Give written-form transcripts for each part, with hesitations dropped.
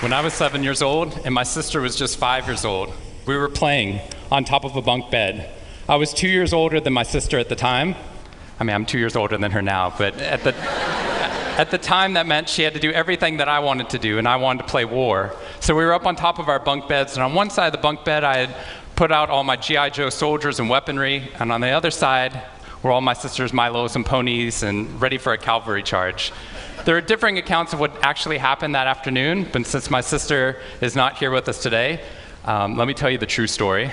When I was 7 years old and my sister was just 5 years old, we were playing on top of a bunk bed. I was 2 years older than my sister at the time. I mean, I'm 2 years older than her now, but at the time that meant she had to do everything that I wanted to do, and I wanted to play war. So we were up on top of our bunk beds, and on one side of the bunk bed I had put out all my G.I. Joe soldiers and weaponry, and on the other side were all my sister's Milos and ponies and ready for a cavalry charge. There are differing accounts of what actually happened that afternoon, but since my sister is not here with us today, let me tell you the true story.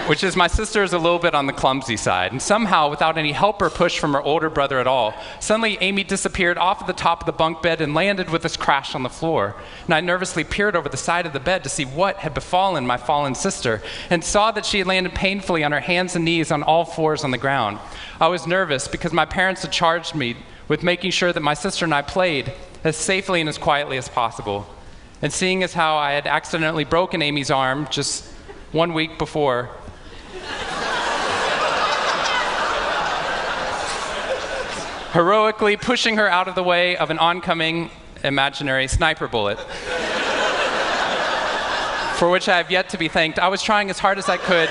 Which is my sister is a little bit on the clumsy side, and somehow, without any help or push from her older brother at all, suddenly Amy disappeared off of the top of the bunk bed and landed with this crash on the floor. And I nervously peered over the side of the bed to see what had befallen my fallen sister, and saw that she had landed painfully on her hands and knees on all fours on the ground. I was nervous because my parents had charged me with making sure that my sister and I played as safely and as quietly as possible. And seeing as how I had accidentally broken Amy's arm just 1 week before, heroically pushing her out of the way of an oncoming imaginary sniper bullet, for which I have yet to be thanked. I was trying as hard as I could.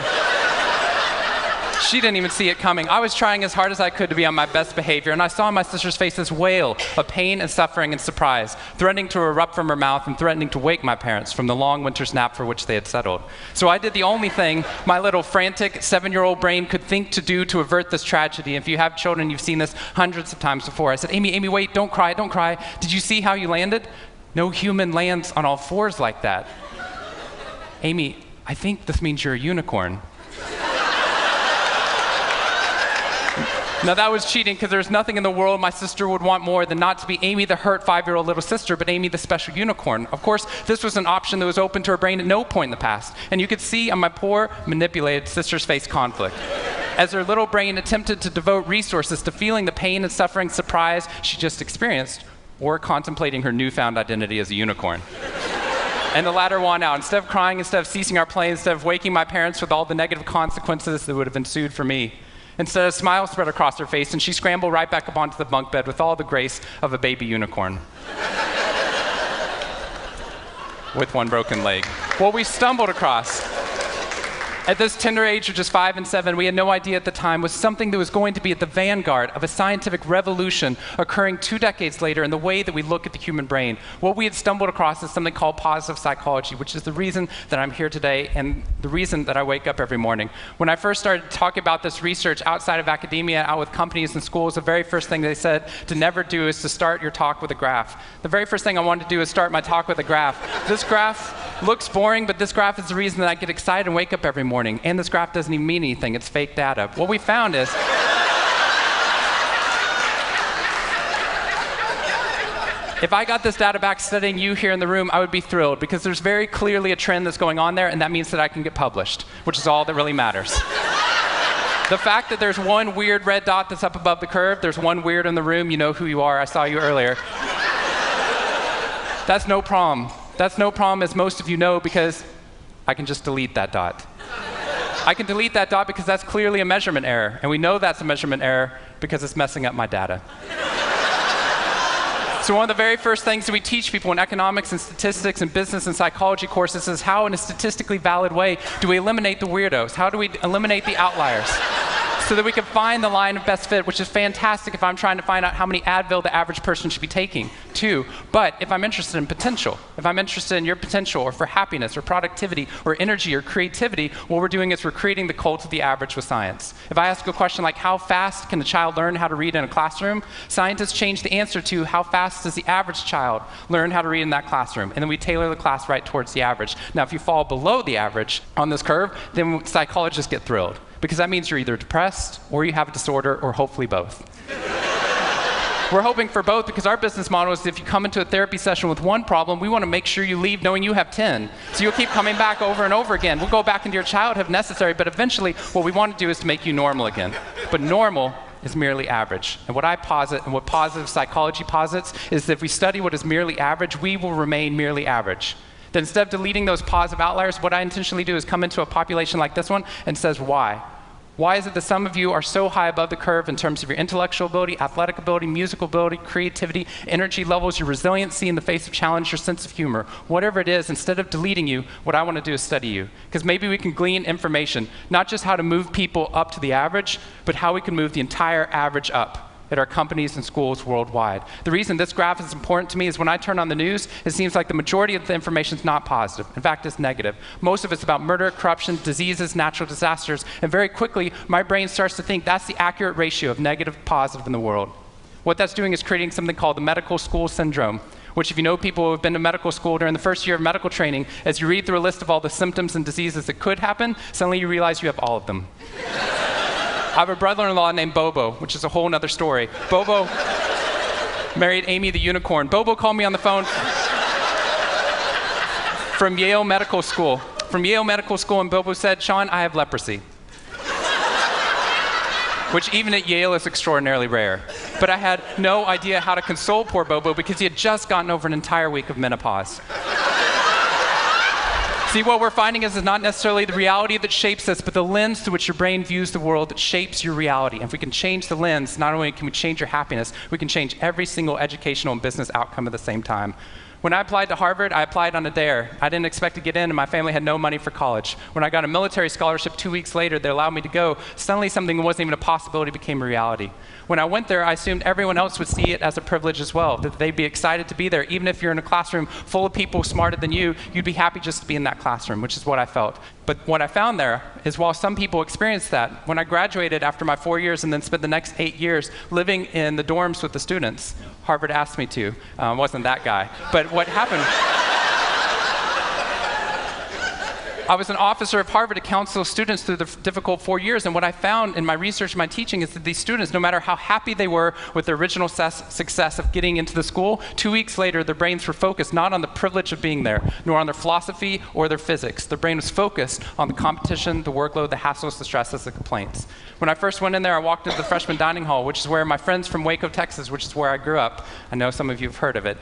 She didn't even see it coming. I was trying as hard as I could to be on my best behavior, and I saw on my sister's face this wail of pain and suffering and surprise, threatening to erupt from her mouth and threatening to wake my parents from the long winter's nap for which they had settled. So I did the only thing my little frantic 7-year-old brain could think to do to avert this tragedy. If you have children, you've seen this hundreds of times before. I said, Amy, wait, don't cry, don't cry. Did you see how you landed? No human lands on all fours like that. Amy, I think this means you're a unicorn. Now that was cheating, because there's nothing in the world my sister would want more than not to be Amy the hurt 5-year-old little sister, but Amy the special unicorn. Of course, this was an option that was open to her brain at no point in the past, and you could see on my poor, manipulated sister's face conflict, as her little brain attempted to devote resources to feeling the pain and suffering surprise she just experienced, or contemplating her newfound identity as a unicorn. And the latter won out. Instead of crying, instead of ceasing our play, instead of waking my parents with all the negative consequences that would have ensued for me, instead, a smile spread across her face, and she scrambled right back up onto the bunk bed with all the grace of a baby unicorn. With one broken leg. What we stumbled across at this tender age of just 5 and 7, we had no idea at the time, was something that was going to be at the vanguard of a scientific revolution occurring 2 decades later in the way that we look at the human brain. What we had stumbled across is something called positive psychology, which is the reason that I'm here today and the reason that I wake up every morning. When I first started talking about this research outside of academia, out with companies and schools, the very first thing they said to never do is to start your talk with a graph. The very first thing I wanted to do is start my talk with a graph. This graph looks boring, but this graph is the reason that I get excited and wake up every morning. And this graph doesn't even mean anything. It's fake data. What we found is if I got this data back studying you here in the room, I would be thrilled, because there's very clearly a trend that's going on there, and that means that I can get published, which is all that really matters. The fact that there's one weird red dot that's up above the curve, there's one weird in the room, you know who you are, I saw you earlier. That's no problem. That's no problem, as most of you know, because I can just delete that dot. I can delete that dot because that's clearly a measurement error, and we know that's a measurement error because it's messing up my data. So one of the very first things that we teach people in economics and statistics and business and psychology courses is how, in a statistically valid way, do we eliminate the weirdos? How do we eliminate the outliers? So that we can find the line of best fit, which is fantastic if I'm trying to find out how many Advil the average person should be taking, too. But if I'm interested in potential, if I'm interested in your potential, or for happiness, or productivity, or energy, or creativity, what we're doing is we're creating the cult of the average with science. If I ask a question like, how fast can a child learn how to read in a classroom? Scientists change the answer to, how fast does the average child learn how to read in that classroom? And then we tailor the class right towards the average. Now, if you fall below the average on this curve, then psychologists get thrilled, because that means you're either depressed, or you have a disorder, or hopefully both. We're hoping for both, because our business model is if you come into a therapy session with one problem, we want to make sure you leave knowing you have 10. So you'll keep coming back over and over again. We'll go back into your childhood if necessary, but eventually what we want to do is to make you normal again. But normal is merely average. And what I posit, and what positive psychology posits, is that if we study what is merely average, we will remain merely average. Then instead of deleting those positive outliers, what I intentionally do is come into a population like this one and says, why? Why is it that some of you are so high above the curve in terms of your intellectual ability, athletic ability, musical ability, creativity, energy levels, your resiliency in the face of challenge, your sense of humor? Whatever it is, instead of deleting you, what I want to do is study you. Because maybe we can glean information, not just how to move people up to the average, but how we can move the entire average up at our companies and schools worldwide. The reason this graph is important to me is when I turn on the news, it seems like the majority of the information is not positive. In fact, it's negative. Most of it's about murder, corruption, diseases, natural disasters, and very quickly, my brain starts to think that's the accurate ratio of negative to positive in the world. What that's doing is creating something called the medical school syndrome, which if you know people who have been to medical school during the first year of medical training, as you read through a list of all the symptoms and diseases that could happen, suddenly you realize you have all of them. I have a brother-in-law named Bobo, which is a whole other story. Bobo married Amy the unicorn. Bobo called me on the phone from Yale Medical School. And Bobo said, Sean, I have leprosy. Which even at Yale is extraordinarily rare. But I had no idea how to console poor Bobo because he had just gotten over an entire week of menopause. See, what we're finding is not necessarily the reality that shapes us, but the lens through which your brain views the world that shapes your reality. And if we can change the lens, not only can we change your happiness, we can change every single educational and business outcome at the same time. When I applied to Harvard, I applied on a dare. I didn't expect to get in, and my family had no money for college. When I got a military scholarship 2 weeks later that allowed me to go, suddenly something that wasn't even a possibility became a reality. When I went there, I assumed everyone else would see it as a privilege as well, that they'd be excited to be there. Even if you're in a classroom full of people smarter than you, you'd be happy just to be in that classroom, which is what I felt. But what I found there is while some people experienced that, when I graduated after my 4 years and then spent the next 8 years living in the dorms with the students, Harvard asked me to. Wasn't that guy. But what happened, I was an officer of Harvard to counsel students through the difficult 4 years, and what I found in my research and my teaching is that these students, no matter how happy they were with their original success of getting into the school, 2 weeks later their brains were focused not on the privilege of being there, nor on their philosophy or their physics. Their brain was focused on the competition, the workload, the hassles, the stresses, the complaints. When I first went in there, I walked into the freshman dining hall, which is where my friends from Waco, Texas, which is where I grew up, I know some of you have heard of it.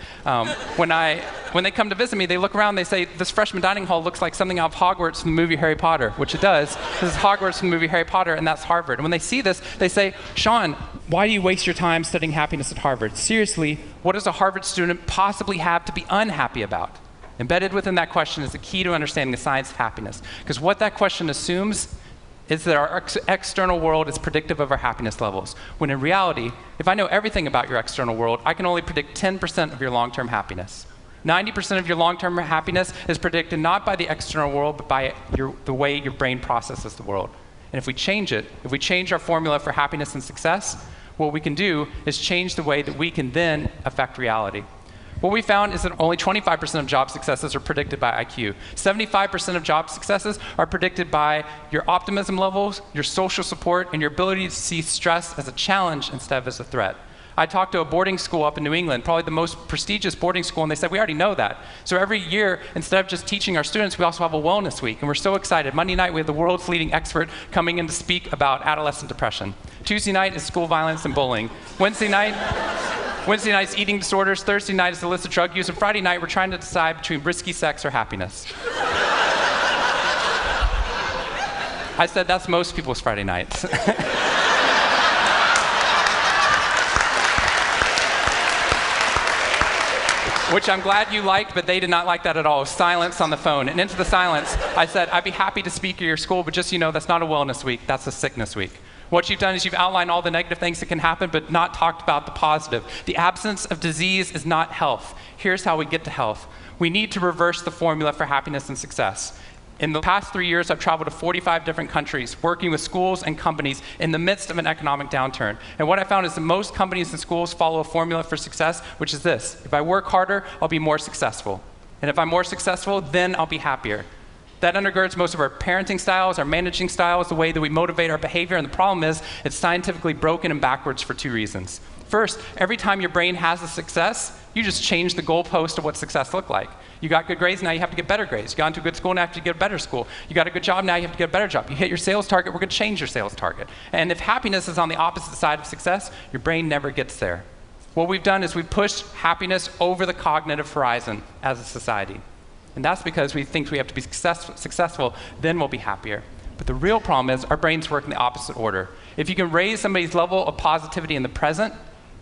When they come to visit me, they look around, they say, this freshman dining hall looks like something out of Hogwarts from the movie Harry Potter, which it does. This is Hogwarts from the movie Harry Potter, and that's Harvard. And when they see this, they say, Sean, why do you waste your time studying happiness at Harvard? Seriously, what does a Harvard student possibly have to be unhappy about? Embedded within that question is the key to understanding the science of happiness. Because what that question assumes is that our external world is predictive of our happiness levels. When in reality, if I know everything about your external world, I can only predict 10% of your long-term happiness. 90% of your long-term happiness is predicted not by the external world, but by the way your brain processes the world. And if we change it, if we change our formula for happiness and success, what we can do is change the way that we can then affect reality. What we found is that only 25% of job successes are predicted by IQ. 75% of job successes are predicted by your optimism levels, your social support, and your ability to see stress as a challenge instead of as a threat. I talked to a boarding school up in New England, probably the most prestigious boarding school, and they said, we already know that. So every year, instead of just teaching our students, we also have a wellness week, and we're so excited. Monday night, we have the world's leading expert coming in to speak about adolescent depression. Tuesday night is school violence and bullying. Wednesday night's eating disorders. Thursday night is illicit drug use, and Friday night, we're trying to decide between risky sex or happiness. I said, that's most people's Friday nights. Which I'm glad you liked, but they did not like that at all. Silence on the phone. And into the silence, I said, I'd be happy to speak at your school, but just so you know, that's not a wellness week, that's a sickness week. What you've done is you've outlined all the negative things that can happen, but not talked about the positive. The absence of disease is not health. Here's how we get to health. We need to reverse the formula for happiness and success. In the past 3 years, I've traveled to 45 different countries, working with schools and companies in the midst of an economic downturn. And what I found is that most companies and schools follow a formula for success, which is this: if I work harder, I'll be more successful. And if I'm more successful, then I'll be happier. That undergirds most of our parenting styles, our managing styles, the way that we motivate our behavior. And the problem is, it's scientifically broken and backwards for two reasons. First, every time your brain has a success, You just change the goalpost of what success looked like. You got good grades, now you have to get better grades. You got into a good school, now you have to get a better school. You got a good job, now you have to get a better job. You hit your sales target, we're going to change your sales target. And if happiness is on the opposite side of success, your brain never gets there. What we've done is we've pushed happiness over the cognitive horizon as a society. And that's because we think we have to be successful, then we'll be happier. But the real problem is our brains work in the opposite order. If you can raise somebody's level of positivity in the present,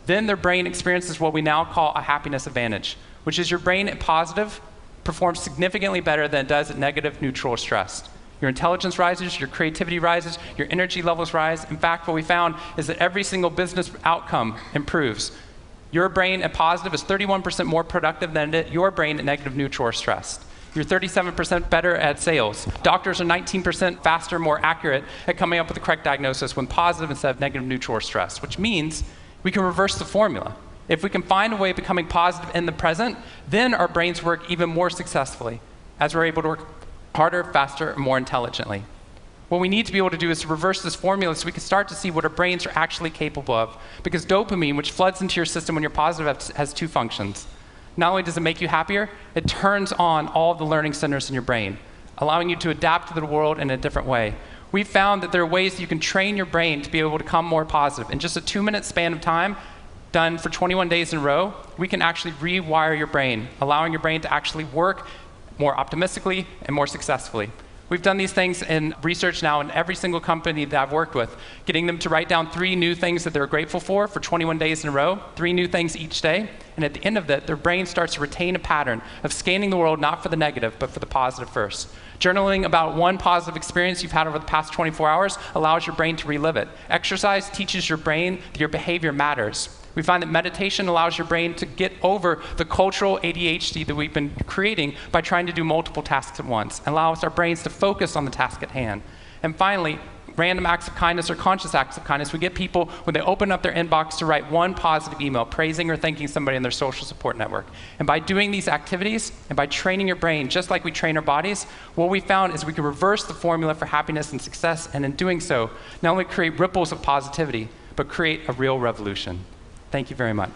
then their brain experiences what we now call a happiness advantage, which is your brain at positive performs significantly better than it does at negative, neutral, or stressed. Your intelligence rises, your creativity rises, your energy levels rise. In fact, what we found is that every single business outcome improves. Your brain at positive is 31% more productive than your brain at negative, neutral, or stressed. You're 37% better at sales. Doctors are 19% faster, more accurate at coming up with the correct diagnosis when positive instead of negative, neutral, or stressed, which means we can reverse the formula. If we can find a way of becoming positive in the present, then our brains work even more successfully as we're able to work harder, faster, and more intelligently. What we need to be able to do is to reverse this formula so we can start to see what our brains are actually capable of. Because dopamine, which floods into your system when you're positive, has two functions. Not only does it make you happier, it turns on all the learning centers in your brain, allowing you to adapt to the world in a different way. We found that there are ways that you can train your brain to be able to become more positive. In just a 2-minute span of time, done for 21 days in a row, we can actually rewire your brain, allowing your brain to actually work more optimistically and more successfully. We've done these things in research now in every single company that I've worked with, getting them to write down 3 new things that they're grateful for 21 days in a row, 3 new things each day. And at the end of that, their brain starts to retain a pattern of scanning the world not for the negative, but for the positive first. Journaling about one positive experience you've had over the past 24 hours allows your brain to relive it. Exercise teaches your brain that your behavior matters. We find that meditation allows your brain to get over the cultural ADHD that we've been creating by trying to do multiple tasks at once, and allows our brains to focus on the task at hand. And finally, random acts of kindness or conscious acts of kindness. We get people, when they open up their inbox, to write one positive email praising or thanking somebody in their social support network. And by doing these activities and by training your brain, just like we train our bodies, what we found is we can reverse the formula for happiness and success, and in doing so, not only create ripples of positivity, but create a real revolution. Thank you very much.